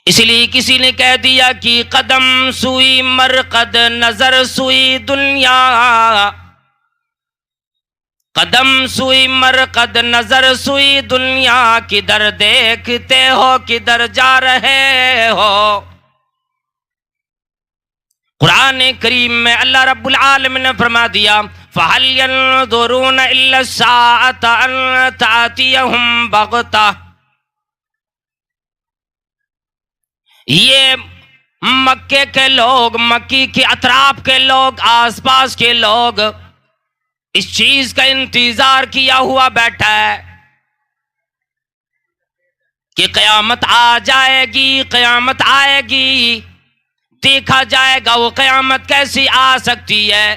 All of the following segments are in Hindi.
इसलिए किसी ने कह दिया कि कदम सुई मरकद नजर सुई दुनिया, कदम सुई मरकद नजर सुई दुनिया, किधर देखते हो किधर जा रहे हो। कुरान करीम में अल्लाह रब्बुल आलमीन ने फरमा दिया, फहल यंजुरून इल्ला साअत अन तातियहुम बगता। ये मक्के के लोग, मक्की के अतराफ के लोग, आसपास के लोग इस चीज का इंतजार किया हुआ बैठा है कि कयामत आ जाएगी, कयामत आएगी, देखा जाएगा वो कयामत कैसी आ सकती है।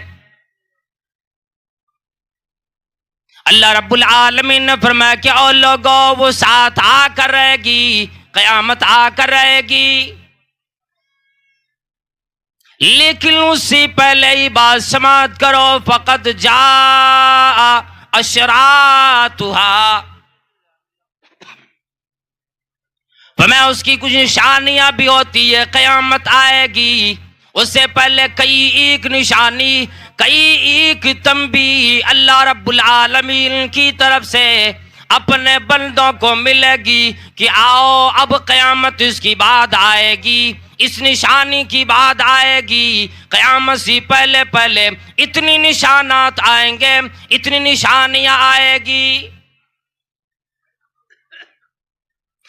अल्लाह रब्बुल आलमीन ने फरमाया कि ओ लोगों, वो साथ आकर रहेगी, कयामत आकर रहेगी, लेकिन उससे पहले ही बात समाप्त करो, फकत जा अशरातुहा। फरमाया उसकी कुछ निशानियां भी होती है, कयामत आएगी उससे पहले कई एक निशानी, कई एक तंबी अल्लाह रब्बुल आलमीन की तरफ से अपने बंदों को मिलेगी कि आओ अब कयामत इसकी बात आएगी, इस निशानी की बात आएगी। कयामत से पहले पहले इतनी निशानात आएंगे, इतनी निशानियां आएगी।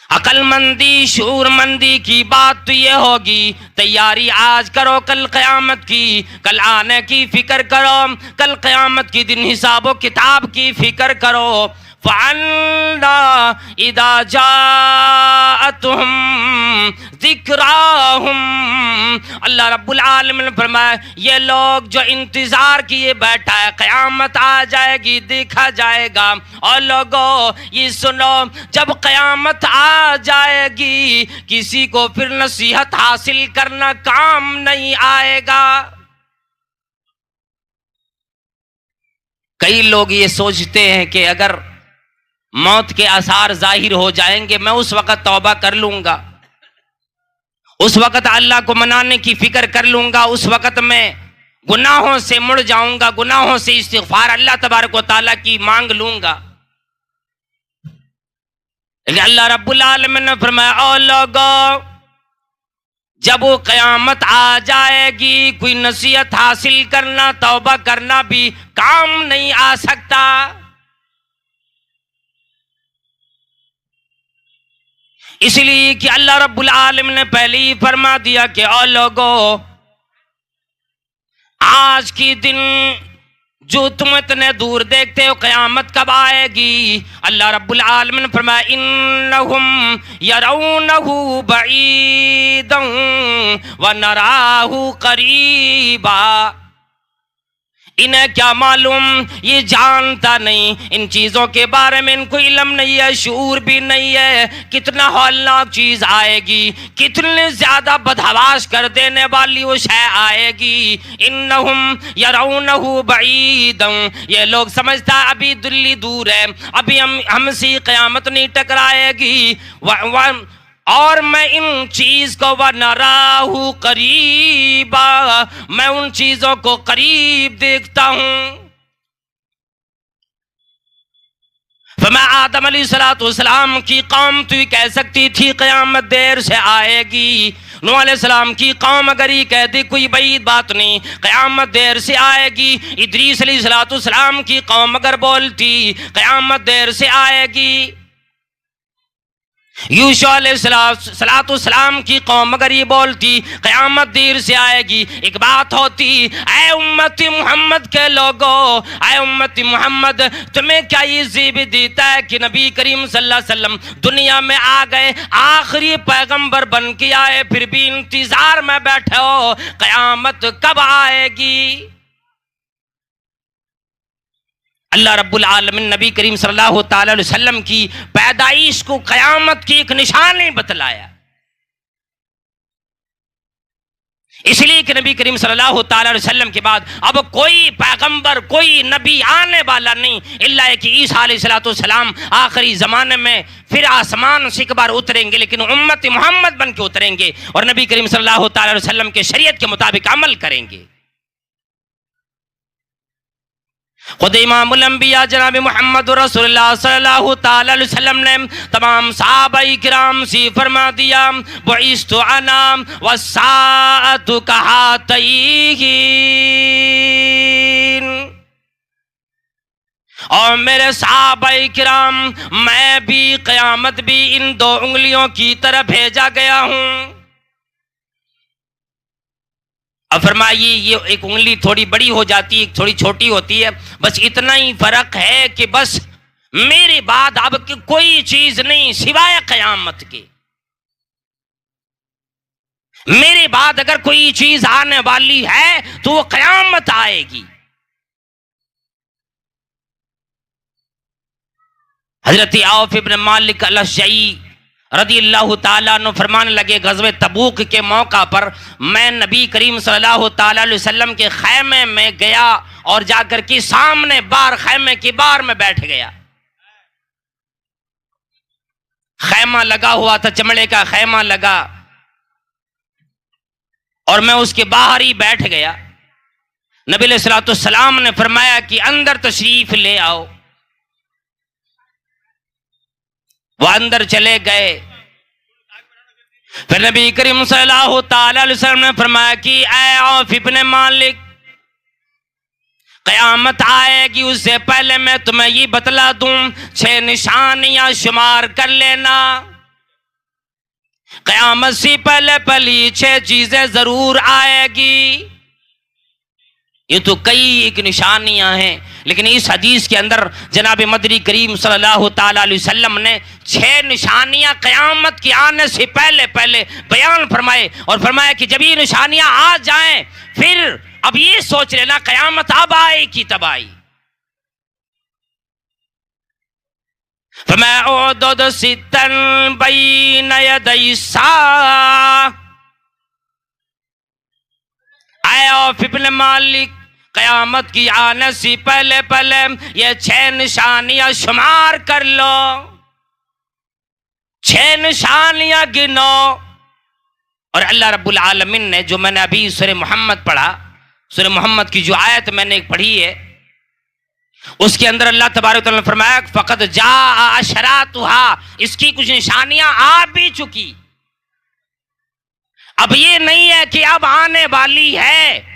अकलमंदी शूरमंदी की बात तो ये होगी, तैयारी आज करो कल क़यामत की, कल आने की फिक्र करो, कल क़यामत की दिन हिसाबो किताब की फिक्र करो। फ़अन्ना इदा जाअतहुम ज़िक्राहुम, अल्लाह रब्बुल आलमीन ने फरमाया ये लोग जो इंतज़ार किए बैठा है क़यामत आ जाएगी, देखा जाएगा। और लोगों ये सुनो, जब क़यामत आ जाएगी किसी को फिर नसीहत हासिल करना काम नहीं आएगा। कई लोग ये सोचते हैं कि अगर मौत के आसार जाहिर हो जाएंगे मैं उस वक़्त तौबा कर लूंगा, उस वक़्त अल्लाह को मनाने की फिक्र कर लूंगा, उस वक़्त मैं गुनाहों से मुड़ जाऊंगा, गुनाहों से इस्तिग़फ़ार अल्लाह तबारक व तआला की मांग लूंगा। लेकिन अल्लाह रब्बुल आलमीन ने फरमाया ओ लोगों, जब वो क़यामत आ जाएगी कोई नसीहत हासिल करना, तौबा करना भी काम नहीं आ सकता। इसलिए कि अल्लाह रब्बुल आलमीन ने पहले ही फरमा दिया कि ओ लोगों, आज की दिन जो तुम इतने दूर देखते हो क़यामत कब आएगी। अल्लाह रब्बुल आलमीन ने फरमाया इन्नहुम यरौनहु बईदन व नराहु करीबा। इन्हें क्या मालूम, ये जानता नहीं, इन चीज़ों के बारे में इनको इल्म नहीं है, शऊर भी नहीं है, कितना हौलनाक चीज़ आएगी, कितने ज़्यादा बदहवास कर देने वाली वो शय आएगी। इन्नहुम यरौनहु बईदन, ये लोग समझता है अभी दिल्ली दूर है, अभी हमसे क़यामत नहीं टकराएगी। और मैं इन चीज को व नराहु करीबा, मैं उन चीजों को करीब देखता हूं। फरमा आदम अलैहिस्सलाम की कौम तो कह सकती थी क़यामत देर से आएगी, नूह अलैहिस्सलाम की कौम अगर ये कहती कोई बड़ी बात नहीं क़यामत देर से आएगी, इदरीस अलैहिस्सलाम की कौम अगर बोलती क़यामत देर से आएगी, यूशुआ अलैहिस्सलाम की कौम अगर ये बोलती क़यामत देर से आएगी, एक बात होती, ऐ उम्मती मोहम्मद के लोगों, ऐ उम्मती मोहम्मद, तुम्हें क्या ये ज़ेब देता है कि नबी करीम सल्लल्लाहु अलैहि वसल्लम दुनिया में आ गए, आखिरी पैगंबर बन के आए, फिर भी इंतजार में बैठे हो क़यामत कब आएगी। अल्लाह रब्बुल आलमीन नबी करीम सल्लल्लाहु अलैहि वसल्लम की पैदाइश को क़यामत की एक निशानी बतलाया। इसलिए कि नबी करीम सल्लल्लाहु ताला अलैहि वसल्लम के बाद अब कोई पैगंबर कोई नबी आने वाला नहीं, इल्ला कि ईसा अलैहिस्सलाम आखिरी ज़माने में फिर आसमान से एक बार उतरेंगे, लेकिन उम्मत मोहम्मद बन के उतरेंगे और नबी करीम सल्लल्लाहु ताला अलैहि वसल्लम के शरीयत के मुताबिक अमल करेंगे। खुद इमामुल अंबिया जनाब मोहम्मद रसूलुल्लाह सल्लल्लाहु ताला अलैहि वसल्लम ने तमाम सहाबाए किराम से फरमा दिया, बुइस्तु अना वस्साअतु कहातैन, और मेरे सहाबाए किराम मैं भी क़यामत भी इन दो उंगलियों की तरह भेजा गया हूँ। अब फरमाइए ये एक उंगली थोड़ी बड़ी हो जाती है, थोड़ी छोटी होती है, बस इतना ही फर्क है कि बस मेरे बाद अब कोई चीज नहीं सिवाय कयामत के। मेरे बाद अगर कोई चीज आने वाली है तो वो कयामत आएगी। हजरत औफ इब्न मालिक अल-अशजई रदियल्लाहु ताला अन्हु फरमाने लगे, गज़वे तबूक के मौका पर मैं नबी करीम सल्लल्लाहु ताला अलैहि वसल्लम के खैमे में गया और जाकर के सामने बार खैमे की बार में बैठ गया। खैमा लगा हुआ था, चमड़े का खैमा लगा, और मैं उसके बाहर ही बैठ गया। नबी अलैहिस्सलातु वस्सलाम ने फरमाया कि अंदर तशरीफ ले आओ। वो अंदर चले गए। फिर नबी करीम सल्लल्लाहु ताला अलैहि वसल्लम ने फरमाया कि ऐ औफ इब्न मालिक, क़यामत आएगी उससे पहले मैं तुम्हें ये बतला दूं, 6 निशानियां शुमार कर लेना। क़यामत से पहले पहली 6 चीजें जरूर आएगी। ये तो कई एक निशानियां हैं, लेकिन इस हदीस के अंदर जनाब मदनी करीम सल्लल्लाहु ताला अलैहि वसल्लम ने 6 निशानियां क़यामत के आने से पहले पहले बयान फरमाए, और फरमाया कि जब ये निशानियां आ जाएं फिर अब ये सोच लेना क़यामत अब आए कि तब आई। फरमाया उदुद सित्तन बैन यदै सा, ऐ औफ इब्न मालिक, क़यामत की आने से पहले पहले ये 6 निशानियां शुमार कर लो, 6 निशानियां गिनो। और अल्लाह रब्बुल आलमीन ने, जो मैंने अभी सूरह मोहम्मद पढ़ा, सूरह मोहम्मद की जो आयत मैंने एक पढ़ी है, उसके अंदर अल्लाह तबारक व तआला ने फरमाया फ़क़द जाअ अशरातुहा, इसकी कुछ निशानियां आ भी चुकी। अब ये नहीं है कि अब आने वाली है,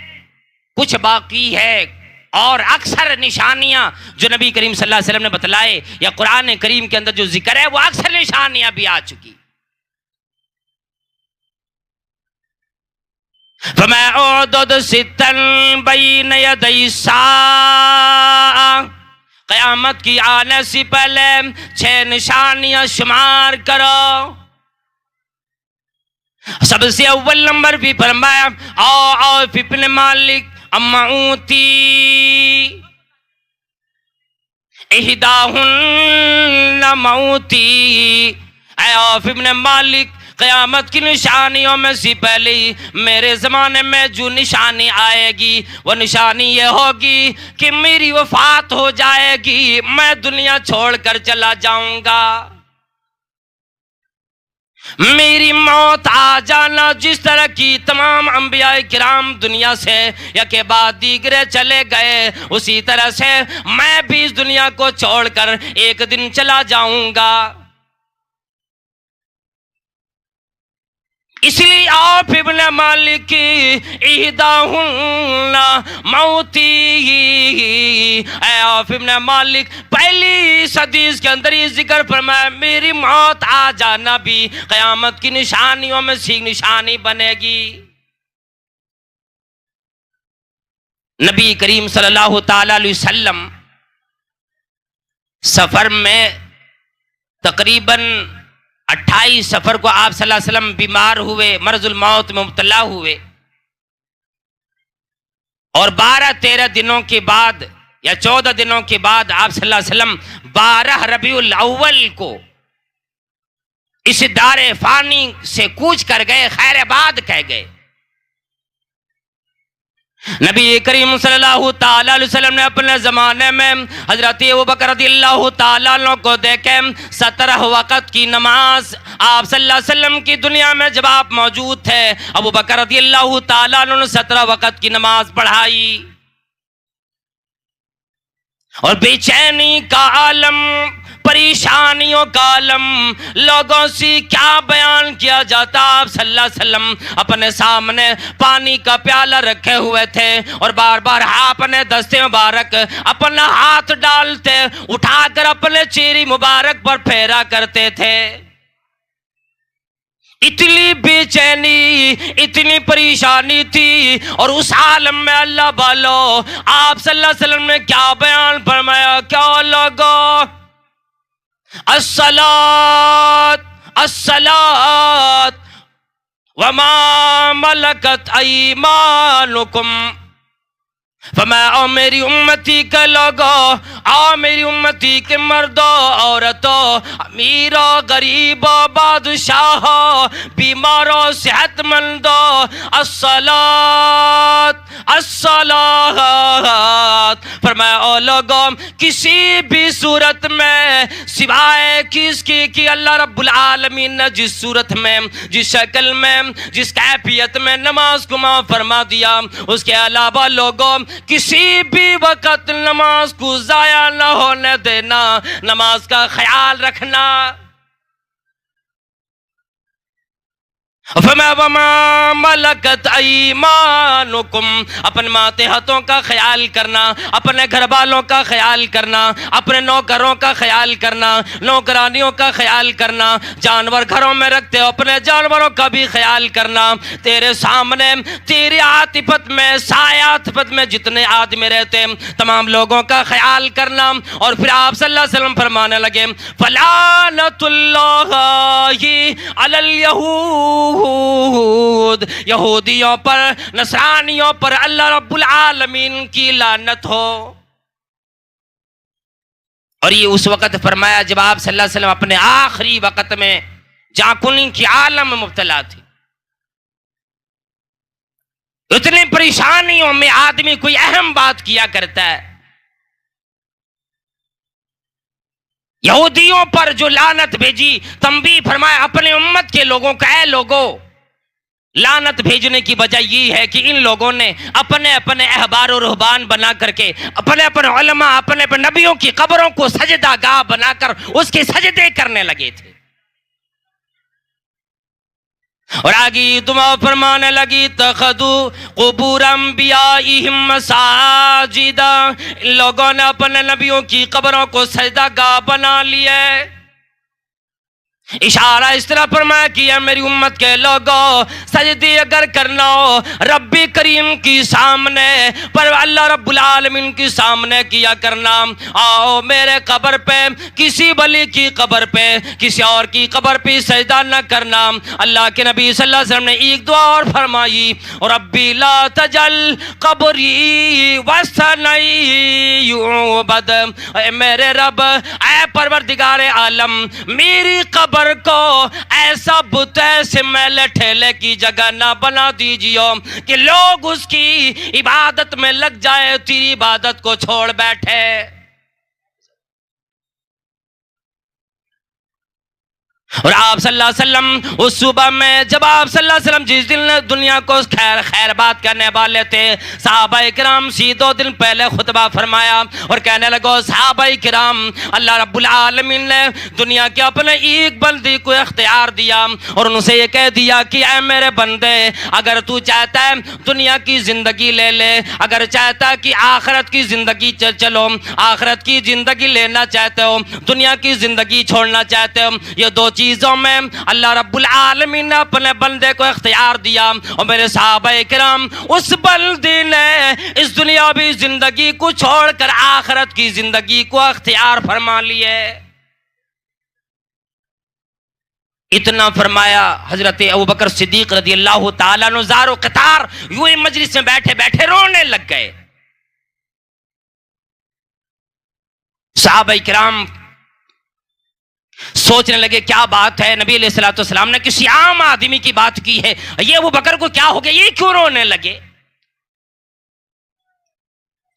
कुछ बाकी है। और अक्सर निशानियां जो नबी करीम सल्लल्लाहु अलैहि वसल्लम ने बतलाए या कुरान करीम के अंदर जो जिक्र है, वो अक्सर निशानियां भी आ चुकी। फमौदुद सित्तन बैन यदै सा, क़यामत की आने से पहले 6 निशानियां शुमार करो। सबसे अव्वल नंबर भी फरमाया औफ इब्न मालिक अम्माऊती इहदाहुन्ना मौती, ऐ औफ इब्न मालिक, क़यामत की निशानियों में से पहले ही मेरे ज़माने में जो निशानी आएगी वो निशानी ये होगी कि मेरी वफ़ात हो जाएगी, मैं दुनिया छोड़कर चला जाऊंगा, मेरी मौत आ जाना। जिस तरह की तमाम अंबिया किराम दुनिया से या के बाद दीगरे चले गए, उसी तरह से मैं भी इस दुनिया को छोड़कर एक दिन चला जाऊंगा। इसलिए औफ इब्न मालिक इहदाहुन्ना मौती, ऐ औफ इब्न मालिक, पहली इस हदीस के अंदर ये जिक्र फरमाया मेरी मौत आ जाना भी क़यामत की निशानियों में से निशानी बनेगी। नबी करीम सल्लल्लाहु ताला अलैहि वसल्लम सफर में तकरीबन 28 सफर को आप सल्लल्लाहु अलैहि वसल्लम बीमार हुए, मर्जुल मौत में मुब्तला हुए, और 12-13 दिनों के बाद या 14 दिनों के बाद आप सल्लल्लाहु अलैहि वसल्लम 12 रबीउल अव्वल को इस दारे फानी से कूच कर गए, खैराबाद कह गए। नबी करीम सल्लल्लाहु ताला अलैहि वसल्लम ने अपने ज़माने में हज़रत अबू बकर रज़ियल्लाहु ताला अन्हु को देखे 17 वक़्त की नमाज आप सल्लल्लाहु अलैहि वसल्लम की दुनिया में जब आप मौजूद थे, अबू बकर रज़ियल्लाहु ताला अन्हु ने 17 वक़्त की नमाज पढ़ाई। और बेचैनी का आलम, परेशानियों का आलम, लोगों से क्या बयान किया जाता। आप सल्लल्लाहु अलैहि वसल्लम अपने सामने पानी का प्याला रखे हुए थे और बार बार अपने दस्ते मुबारक अपना हाथ डालते, उठाकर अपने चेहरे मुबारक पर फेरा करते थे। इतनी बेचैनी, इतनी परेशानी थी। और उस आलम में अल्लाह बालो आप सल्लल्लाहु अलैहि वसल्लम ने क्या बयान फरमाया, क्या लोगों, अस्सलात अस्सलात वमा मलकत ऐमानुकुम, फरमाया आओ मेरी उम्मती के लोगों, आओ मेरी उम्मती के मर्दों औरतों, अमीरों गरीबों बादशाहों बीमारों सेहतमंदों, अस्सलात अस्सलात, फरमाया ओ लोगों किसी भी सूरत में सिवाय किसकी कि अल्लाह रब्बुल आलमीन ने जिस सूरत में, जिस शक्ल में, जिस कैफियत में नमाज को माफ फरमा दिया, उसके अलावा लोगों किसी भी वक्त नमाज को जाया न होने देना, नमाज का ख्याल रखना। मलकत ऐमानुकुम, अपने मातहतों का ख्याल करना, अपने घर वालों का ख्याल करना, अपने नौकरों का ख्याल करना, नौकरानियों का ख्याल करना, जानवर घरों में रखते हो अपने जानवरों का भी ख्याल करना। तेरे सामने तेरी आतिफत में, सायातिफत में जितने आदमी रहते तमाम लोगों का ख्याल करना। और फिर आप सल्लल्लाहु अलैहि वसल्लम फरमाने लगे, फलानतुल्लाहि अलल यहूद, यहूदियों पर, नसरानियों पर अल्लाह रब्बुल आलमीन की लानत हो। और ये उस वक़्त फरमाया जब आप सल्लल्लाहु अलैहि वसल्लम अपने आखिरी वक़्त में जाकुनी की आलम में मुब्तला थे। इतनी परेशानियों में आदमी कोई अहम बात किया करता है। यहूदियों पर जो लानत भेजी, तंबीह फरमाया अपने उम्मत के लोगों का, ऐ लोगों, लानत भेजने की वजह यह है कि इन लोगों ने अपने अपने अहबार और रुहबान बना करके, अपने अपने उलमा, अपने अपने नबियों की कब्रों को सजदा गाह बनाकर उसके सजदे करने लगे थे। और आगे दुआ फरमाने लगी, तखदू कुबूर अंबियाइहिम मसाजिदा, इन लोगों ने अपने नबियों की कब्रों को सजदा गाह बना लिया। इशारा इस तरह फरमाया किया, मेरी उम्मत के लोगों सजदी अगर करना हो रब्बी करीम की सामने, पर अल्लाह रब्बुल आलमीन के सामने किया करना। आओ मेरे कब्र पे, किसी वली की कब्र पे, किसी और की कब्र पे सजदा न करना। अल्लाह के नबी सल्लल्लाहु अलैहि वसल्लम ने एक दुआ और फरमाई, रब्बी ला तजल कब्री वसनई युबद, मेरे रब, ऐ परवरदिगारे आलम, मेरी कब्र को ऐसा बुत, ऐसे मैले ठेले की जगह ना बना दीजिए कि लोग उसकी इबादत में लग जाए, तेरी इबादत को छोड़ बैठे। और आप सल्लल्लाहु अलैहि वसल्लम उस सुबह में जब आप सल्लल्लाहु अलैहि वसल्लम जिस दिन दुनिया को खैर बात करने वाले थे, सहाबाए किराम से 2 दिन पहले खुतबा फरमाया और कहने लगो, सहाबाए किराम, अल्लाह रब्बुल आलमीन ने दुनिया के अपने एक बंदे को इख्तियार दिया और उनसे ये कह दिया कि ऐ मेरे बंदे, अगर तू चाहता है दुनिया की जिंदगी ले ले, अगर चाहता है कि आखिरत की जिंदगी चलो, आखिरत की जिंदगी लेना चाहते हो, दुनिया की जिंदगी छोड़ना चाहते हो, ये 2 चीजों में अल्लाह रब्बुल आलमीन ने अपने बंदे को इख्तियार दिया। और मेरे सहाबाए किराम, उस बंदे ने इस दुनियावी जिंदगी को छोड़कर आखिरत की जिंदगी को इख्तियार फरमा लिए। इतना फरमाया हजरत अबू बकर सिद्दीक रज़ियल्लाहु ताला अन्हु ज़ारो कतार यूं ही मजलिस में बैठे बैठे रोने लग गए। सहाबाए किराम सोचने लगे क्या बात है, नबी अलैहिस्सलातु वस्सलाम ने किसी आम आदमी की बात की है, ये अबू बकर को क्या हो गया, ये क्यों रोने लगे।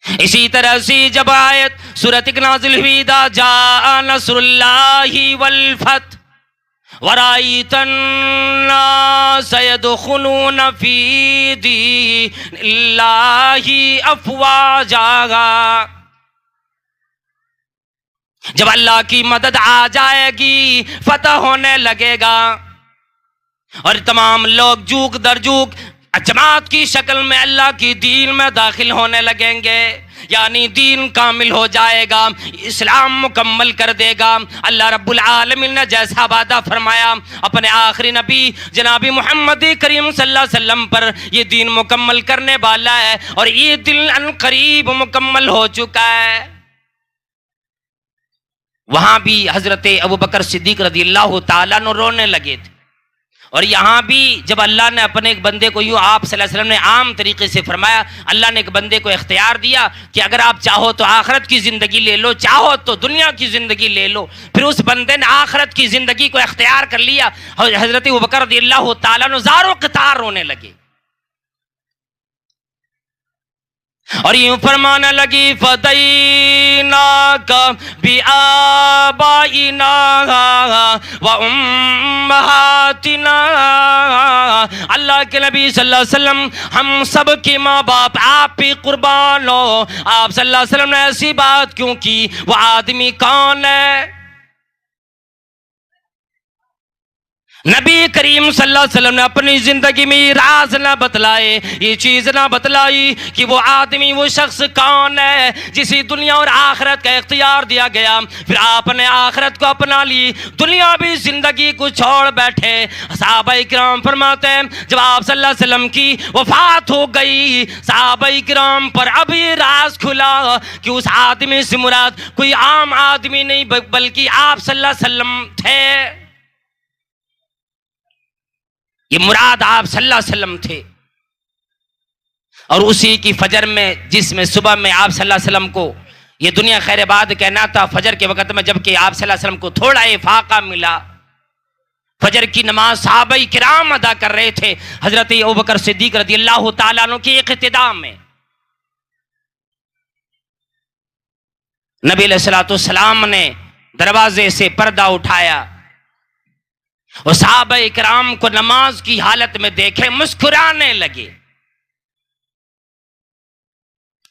इसी तरह से जब आयत सूरत नाज़िल हुई दा जा नसरुल्लाहि वल फत वराइतन नास यदखुलून फी दीनिल्लाहि अफ़वाजा, जब अल्लाह की मदद आ जाएगी फतह होने लगेगा और तमाम लोग जूक दर जूक जमात की शक्ल में अल्लाह की दीन में दाखिल होने लगेंगे, यानी दीन कामिल हो जाएगा, इस्लाम मुकम्मल कर देगा। अल्लाह रब्बुल आलमीन ने जैसा वादा फरमाया अपने आखिरी नबी जनाबी मोहम्मद करीम सल्लल्लाहु अलैहि वसल्लम पर ये दीन मुकम्मल करने वाला है और ये दिन अनकरीब मुकम्मल हो चुका है। वहां भी हजरत अबू बकर सिद्दीक रज़ियल्लाहु ताला अन्हु रोने लगे थे और यहाँ भी जब अल्लाह ने अपने एक बंदे को, यूँ आप सल्लल्लाहु अलैहि वसल्लम ने आम तरीके से फरमाया, अल्लाह ने एक बंदे को इख्तियार दिया कि अगर आप चाहो तो आखिरत की ज़िंदगी ले लो, चाहो तो दुनिया की ज़िंदगी ले लो। फिर उस बंदे ने आखिरत की ज़िंदगी को इख्तियार कर लिया। हज़रत अबू बकर रज़ियल्लाहु ताला अन्हु ज़ारो क़तार रोने लगे और यूँ फरमाने लगी फदैना का बिआबाइना व उम्महातिना, अल्लाह के नबी सल्लल्लाहु अलैहि वसल्लम हम सब के माँ बाप आप पे कुर्बान हो। आप सल्लल्लाहु अलैहि वसल्लम ने ऐसी बात क्यों की? वो आदमी कौन है? नबी करीम सल्लल्लाहु अलैहि वसल्लम ने अपनी ज़िंदगी में राज ना बतलाए, ये चीज़ ना बतलाई कि वो आदमी वो शख्स कौन है जिसे दुनिया और आखिरत का इख्तियार दिया गया। फिर आपने आखिरत को अपना ली, दुनियावी ज़िंदगी को छोड़ बैठे। सहाबाए किराम फरमाते हैं जब आप सल्लल्लाहु अलैहि वसल्लम की वफ़ात हो गई, सहाबाए किराम पर अब ये राज खुला कि उस आदमी से मुराद कोई आम आदमी नहीं बल्कि आप सल्लल्लाहु अलैहि वसल्लम थे। ये मुराद आप सल्लल्लाहु अलैहि वसल्लम थे और उसी की फजर में, जिसमें सुबह में आप सल्लल्लाहु अलैहि वसल्लम को ये दुनिया खैर बाद कहना था फजर के वक़्त में, जबकि आप सल्लल्लाहु अलैहि वसल्लम को थोड़ा इफाका मिला। फजर की नमाज सहाबाए किराम अदा कर रहे थे हजरत अबू बकर सिद्दीक रज़ियल्लाहु ताला अन्हु की इक़्तिदा में। नबी अलैहिस्सलातु वस्सलाम ने दरवाजे से पर्दा उठाया और सहाबाए किराम को नमाज की हालत में देखे मुस्कुराने लगे।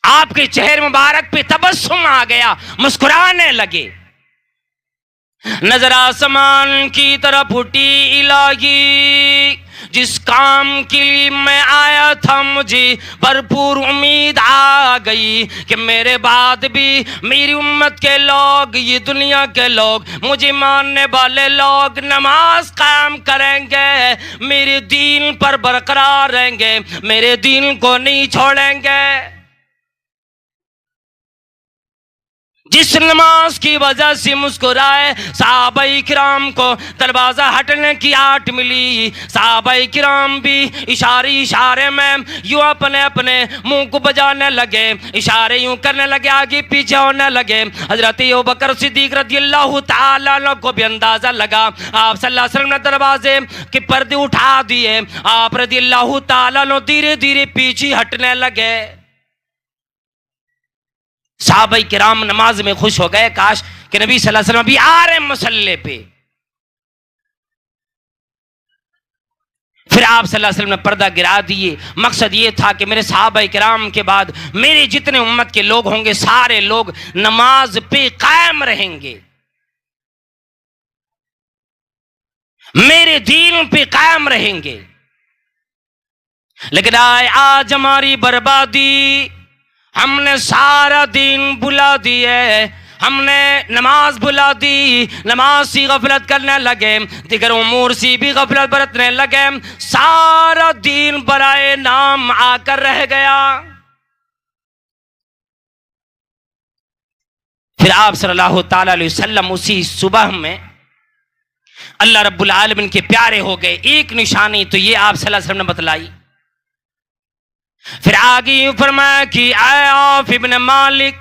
आपके चेहरे मुबारक पे तबस्सुम आ गया, मुस्कुराने लगे। नजर आसमान की तरफ उठी, इलाही जिस काम के लिए मैं आया था मुझे भरपूर उम्मीद आ गई कि मेरे बाद भी मेरी उम्मत के लोग, ये दुनिया के लोग, मुझे मानने वाले लोग नमाज कायम करेंगे, मेरे दीन पर बरकरार रहेंगे, मेरे दीन को नहीं छोड़ेंगे। जिस नमाज की वजह से मुस्कुराए सहाबाए किराम को दरवाज़ा हटने की आट मिली। सहाबाए किराम भी इशारे में यूँ अपने अपने मुंह को बजाने लगे, इशारे यूँ करने लगे, आगे पीछे होने लगे। हजरत अबू बकर सिद्दीक रज़ियल्लाहु ताला अन्हु को भी अंदाज़ा लगा। आप सल्लल्लाहु अलैहि वसल्लम ने दरवाजे के पर्दे उठा दिए। आप रज़ियल्लाहु ताला अन्हु धीरे धीरे पीछे हटने लगे। सहाबाए किराम नमाज में खुश हो गए, काश कि नबी सल्लल्लाहु अलैहि वसल्लम भी आ रहे मसल्ले पे। फिर आप सल्लल्लाहु अलैहि वसल्लम ने पर्दा गिरा दिए। मकसद ये था कि मेरे सहाबाए किराम के बाद मेरे जितने उम्मत के लोग होंगे सारे लोग नमाज पे कायम रहेंगे, मेरे दीन पे कायम रहेंगे। लेकिन आज हमारी बर्बादी, हमने सारा दिन बुला दिए, हमने नमाज बुला दी, नमाज से गफलत करने लगे, दिगर उमूर से भी गफलत बरतने लगे, सारा दिन बराए नाम आकर रह गया। फिर आप सल्लल्लाहु ताला अलैहि वसल्लम उसी सुबह में अल्लाह रब्बुल आलमीन के प्यारे हो गए। एक निशानी तो ये आप सल्लल्लाहु अलैहि वसल्लम ने बतलाई। फिर आगे यूं फरमाया कि औफ इब्न मालिक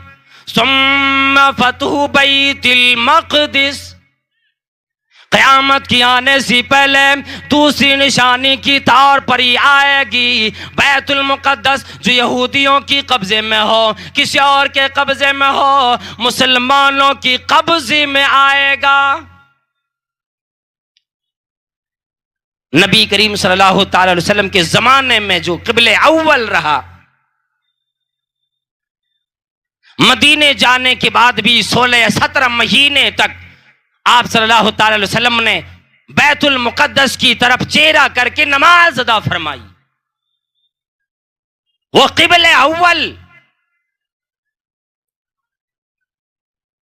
सुम्मा फतहु बैतुल मक़दिस, क़यामत की आने से पहले दूसरी निशानी की तौर पर ही आएगी। बैतुल मुक़द्दस जो यहूदियों की कब्ज़े में हो, किसी और के कब्ज़े में हो, मुसलमानों की कब्ज़े में आएगा। नबी करीम सल्लल्लाहु अलैहि वसल्लम के ज़माने में जो क़िबले अव्वल रहा, मदीने जाने के बाद भी 16 या 17 महीने तक आप सल्लल्लाहु अलैहि वसल्लम ने बैतुल मुक़द्दस की तरफ चेहरा करके नमाज अदा फरमाई। वो क़िबले अव्वल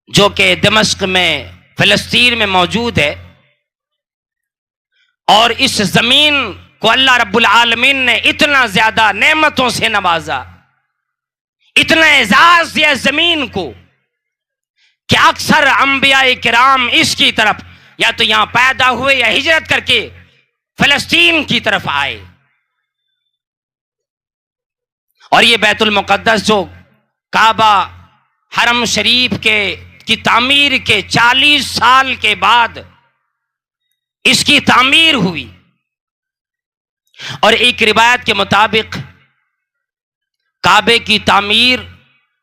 जो कि दमिश्क में, फ़लस्तीन में मौजूद है, और इस ज़मीन को अल्लाह रब्बुल आलमीन ने इतना ज़्यादा नेमतों से नवाजा, इतना एजाज़ दिया ज़मीन को कि अक्सर अंबिया किराम इसकी तरफ या तो यहां पैदा हुए या हिजरत करके फ़लस्तीन की तरफ आए। और ये बैतुल मुक़द्दस जो काबा हरम शरीफ की तामीर के 40 साल के बाद इसकी तामीर हुई। और एक रिवायत के मुताबिक काबे की तामीर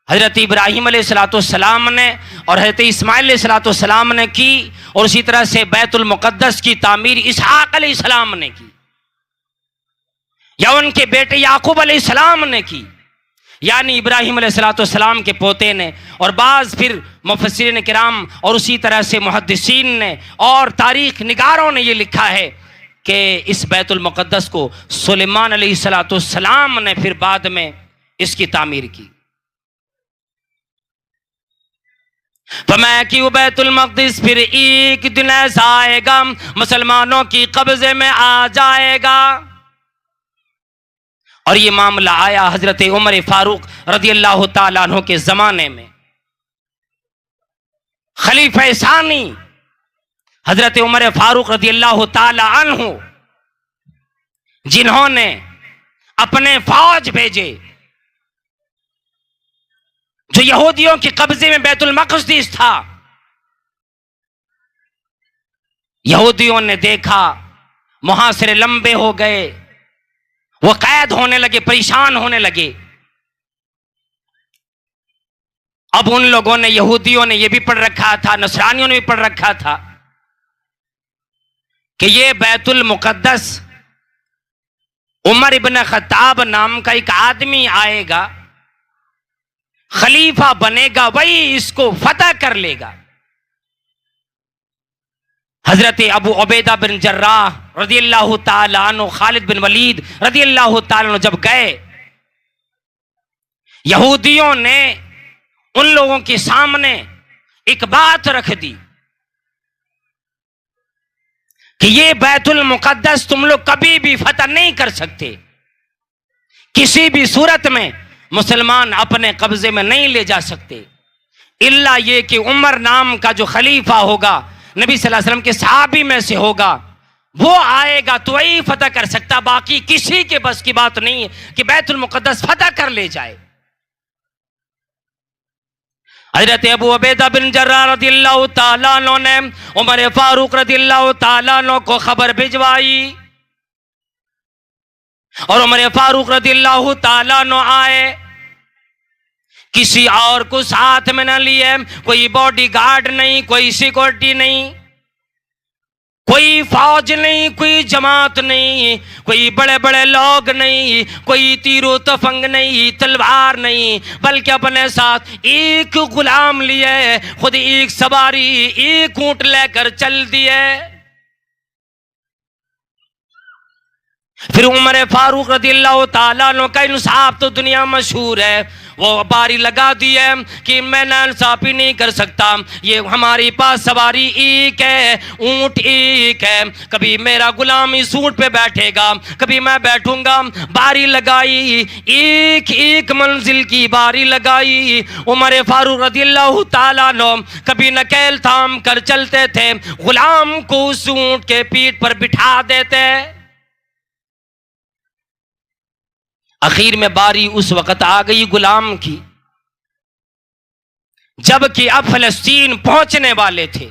हज़रत इब्राहीम अलैहिस्सलाम ने और हज़रत इस्माइल अलैहिस्सलाम ने की, और उसी तरह से बैतुल मुक़द्दस की तामीर इसहाक़ अलैहिस्सलाम ने की, या उनके बेटे याकूब अलैहिस्सलाम ने की, यानी इब्राहीम अलैहिस्सलाम के पोते ने। और बाज़ फिर मुफस्सिरीन किराम और उसी तरह से मुहद्दिसीन ने और तारीख़ निगारों ने ये लिखा है कि इस बैतुल मुक़द्दस को सुलेमान अलैहिस्सलाम ने फिर बाद में इसकी तामीर की। फरमाया कि वो बैतुल मक़दिस फिर एक दिन ऐसा आएगा मुसलमानों की कब्जे में आ जाएगा। और ये मामला आया हजरत उमर फारूक रज़ियल्लाहु ताला अन्हु के जमाने में। खलीफा सानी हजरत उमर फारूक रज़ियल्लाहु ताला अन्हु, जिन्होंने अपने फौज भेजे जो यहूदियों के कब्जे में बैतुल मक़दिस था। यहूदियों ने देखा मुहासिरे लंबे हो गए, वो कैद होने लगे, परेशान होने लगे। अब उन लोगों ने, यहूदियों ने, ये भी पढ़ रखा था, नसरानियों ने भी पढ़ रखा था कि ये बैतुल मुक़द्दस उमर इब्न खत्ताब नाम का एक आदमी आएगा, खलीफा बनेगा, वही इसको फतह कर लेगा। हजरत अबू उबैदा बिन जर्राह रज़ियल्लाहु ताला अन्हु, खालिद बिन वलीद रज़ियल्लाहु ताला अन्हु जब गए, यहूदियों ने उन लोगों के सामने एक बात रख दी कि ये बैतुल मुक़द्दस तुम लोग कभी भी फतह नहीं कर सकते, किसी भी सूरत में मुसलमान अपने कब्जे में नहीं ले जा सकते, इल्ला ये कि उमर नाम का जो खलीफा होगा, नबी सल्लल्लाहु अलैहि वसल्लम के सहाबी में से होगा, वो आएगा तो वही फतह कर सकता, बाकी किसी के बस की बात नहीं है कि बैतुल मुक़द्दस फतह कर ले जाए। हजरत अबू उबैदा बिन जर्राह रज़ियल्लाहु ताला अन्हु ने उमर फारूक रज़ियल्लाहु ताला अन्हु को खबर भिजवाई, और उमर फारूक रज़ियल्लाहु ताला अन्हु आए, किसी और को साथ में न लिए, कोई बॉडीगार्ड नहीं, कोई सिक्योरिटी नहीं, कोई फौज नहीं, कोई जमात नहीं, कोई बड़े बड़े लोग नहीं, कोई तीरो तफंग नहीं, तलवार नहीं, बल्कि अपने साथ एक गुलाम लिए, खुद एक सवारी, एक ऊंट लेकर चल दिए। फिर उमर फारूक रज़ियल्लाहु ताला अन्हु का इंसाफ तो दुनिया मशहूर है, वो बारी लगा दी है कि मैं नाइंसाफी नहीं कर सकता, ये हमारे पास सवारी एक है, ऊंट एक है, कभी मेरा गुलाम इस ऊंट पे बैठेगा, कभी मैं बैठूंगा। बारी लगाई, एक एक मंजिल की बारी लगाई। उमर फारूक रज़ियल्लाहु ताला अन्हु कभी नकेल थाम कर चलते थे, गुलाम को उस ऊंट के पीठ पर बिठा देते। आखिर में बारी उस वक्त आ गई गुलाम की, जबकि अब फ़लस्तीन पहुंचने वाले थे।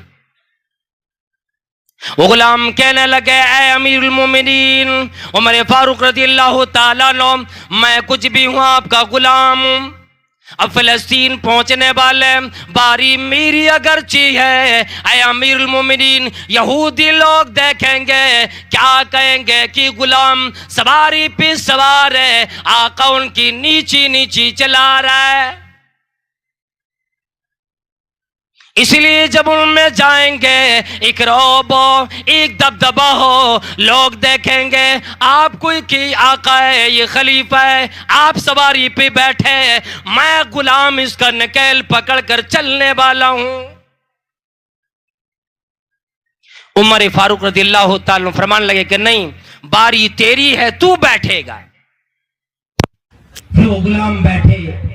वो गुलाम कहने लगे, ऐ अमीरुल मोमिनीन उमर फारूक रज़ियल्लाहु ताला अन्हु, मैं कुछ भी हूँ आपका गुलाम हूँ। अब फ़लस्तीन पहुंचने वाले, बारी मेरी अगरची है। ऐ अमीरुल मोमिनीन, यहूदी लोग देखेंगे क्या कहेंगे कि गुलाम सवारी पे सवार है, आका उनकी नीची नीची चला रहा है। इसलिए जब उनमें जाएंगे एक रौब हो, एक दबदबा हो, लोग देखेंगे आप कोई की आका है, ये खलीफा है, आप सवारी पे बैठे, मैं गुलाम इसका नकेल पकड़ कर चलने वाला हूं। उमर फारूक रज़ियल्लाहु ताला फरमाने लगे कि नहीं, बारी तेरी है, तू बैठेगा। फिर वो गुलाम बैठे।